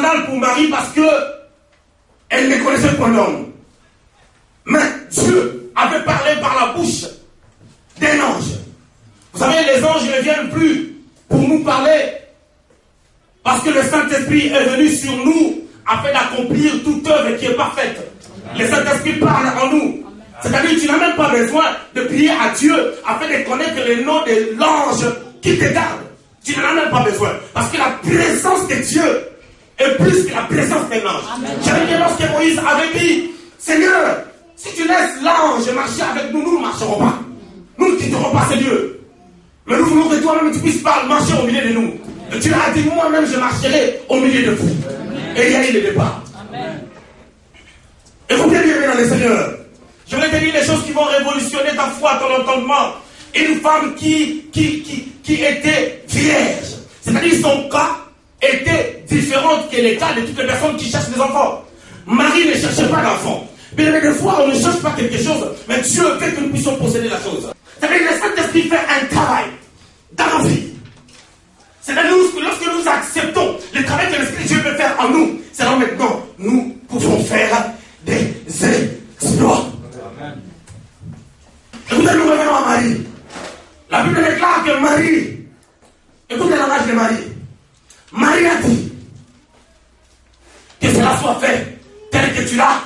scandale pour Marie parce que elle ne connaissait pas l'homme. Mais Dieu avait parlé par la bouche d'un ange. Vous savez, les anges ne viennent plus pour nous parler parce que le Saint-Esprit est venu sur nous afin d'accomplir toute œuvre qui est parfaite. Le Saint-Esprit parle en nous. C'est-à-dire que tu n'as même pas besoin de prier à Dieu afin de connaître le nom de l'ange qui te garde. Tu n'en as même pas besoin. Parce que la présence de Dieu est plus que la présence d'un ange. J'avais dit lorsque Moïse avait dit, Seigneur, si tu laisses l'ange marcher avec nous, nous ne marcherons pas. Nous ne quitterons pas ce lieu. Mais nous voulons que toi-même tu puisses pas marcher au milieu de nous. Et tu as dit, moi-même je marcherai au milieu de vous. Et il y a eu le départ. Écoutez bien dans le Seigneur. Je vais te dire les choses qui vont révolutionner ta foi, ton entendement. Une femme qui était vierge. C'est-à-dire son cas était différent que les cas de toutes les personnes qui cherchent des enfants. Marie ne cherchait pas d'enfants. Mais des fois, on ne cherche pas quelque chose, mais Dieu veut que nous puissions posséder la chose. C'est-à-dire que le Saint-Esprit fait un travail dans nos vies. C'est-à-dire que lorsque nous acceptons le travail que l'Esprit de Dieu peut faire en nous, c'est là maintenant nous pouvons faire des exploits. Écoutez, nous revenons à Marie. La Bible déclare que Marie, écoutez le langage de Marie. Marie a dit que cela soit fait tel que tu l'as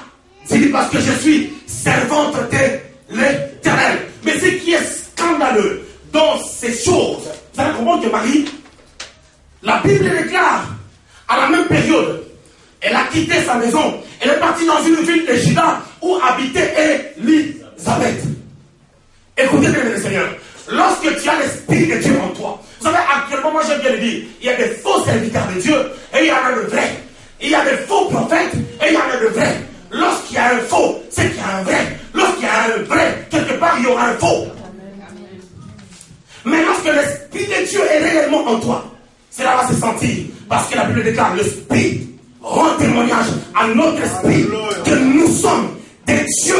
dit, parce que je suis servante de l'Éternel. Mais ce qui est scandaleux dans ces choses, vous allez comprendre que Marie, la Bible déclare à la même période, elle a quitté sa maison, elle est partie dans une ville de Juda où habitait Élisabeth. Écoutez bien le Seigneur, lorsque tu as l'Esprit de Dieu en toi, vous savez actuellement, moi j'aime bien le dire, il y a des faux serviteurs de Dieu et il y en a de vrais. Il y a des faux prophètes et il y en a de vrais. Lorsqu'il y a un faux, c'est qu'il y a un vrai. Lorsqu'il y a un vrai, quelque part il y aura un faux. Mais lorsque l'Esprit de Dieu est réellement en toi, cela va se sentir. Parce que la Bible déclare, l'Esprit rend témoignage à notre esprit que nous sommes des dieux.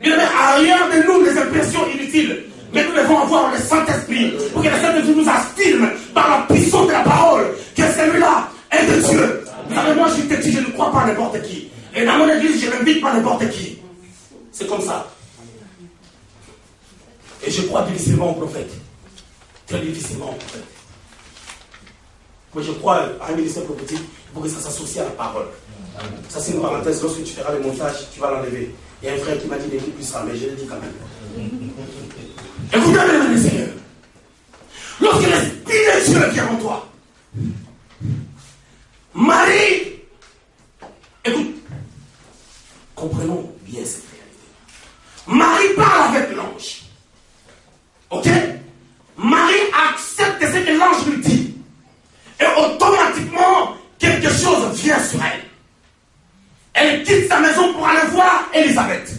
Il n'y a rien de nous des impressions inutiles. Mais nous devons avoir le Saint-Esprit pour que le Saint-Esprit nous affirme par la puissance de la parole que celui-là est de Dieu. Vous savez, moi je te dis, je ne crois pas à n'importe qui. Et dans mon église, je n'invite pas n'importe qui. C'est comme ça. Et je crois difficilement au prophète. Très difficilement au prophète. Moi je crois à un ministère prophétique pour que ça s'associe à la parole. Ça c'est une parenthèse, lorsque tu feras le montage, tu vas l'enlever. Il y a un frère qui m'a dit d'écrire plus ça, mais je le dis quand même. Écoutez le Seigneur. Lorsque l'Esprit de Dieu vient en toi, Marie, écoute, comprenons bien cette réalité. Marie parle avec l'ange. Ok? Marie accepte ce que l'ange lui dit. Et automatiquement, quelque chose vient sur elle. Elle quitte sa maison pour aller voir Élisabeth.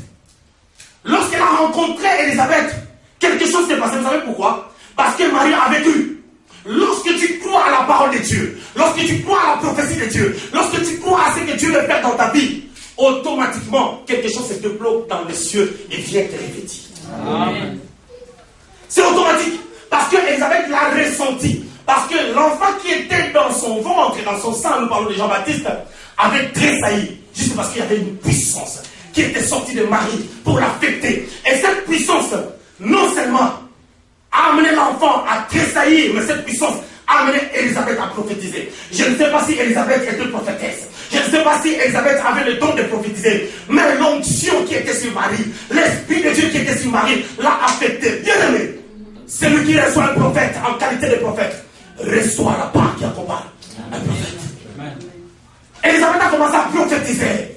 Lorsqu'elle a rencontré Élisabeth, quelque chose s'est passé. Vous savez pourquoi? Parce que Marie a vécu. Lorsque tu crois à la parole de Dieu, lorsque tu crois à la prophétie de Dieu, lorsque tu crois à ce que Dieu veut faire dans ta vie, automatiquement, quelque chose se débloque dans les cieux et vient te revêtir. Amen. C'est automatique. Parce que Élisabeth l'a ressenti. Parce que l'enfant qui était dans son ventre et dans son sein, nous parlons de Jean-Baptiste, avait tressailli. Juste parce qu'il y avait une puissance qui était sortie de Marie pour l'affecter. Et cette puissance, non seulement a amené l'enfant à tressaillir, mais cette puissance a amené Élisabeth à prophétiser. Je ne sais pas si Élisabeth était prophétesse. Je ne sais pas si Élisabeth avait le don de prophétiser. Mais l'onction qui était sur Marie, l'Esprit de Dieu qui était sur Marie, l'a affecté. Bien aimé, celui qui reçoit un prophète en qualité de prophète, reçoit la part qui accompagne un prophète. Élisabeth a commencé à prophétiser.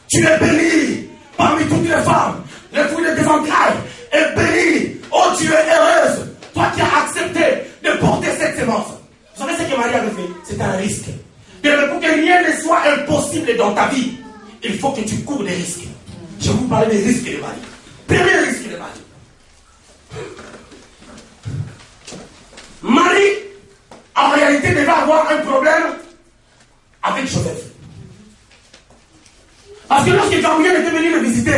Tu es bénie parmi toutes les femmes. Le fruit de tes entrailles est béni. Oh, tu es heureuse. Toi qui as accepté de porter cette semence. Vous savez ce que Marie avait fait? C'est un risque. Et pour que rien ne soit impossible dans ta vie, il faut que tu cours des risques. Je vais vous parler des risques de Marie. Premier risque de Marie. Marie, en réalité, devait avoir un problème avec Joseph. Parce que lorsque Gabriel était venu le visiter,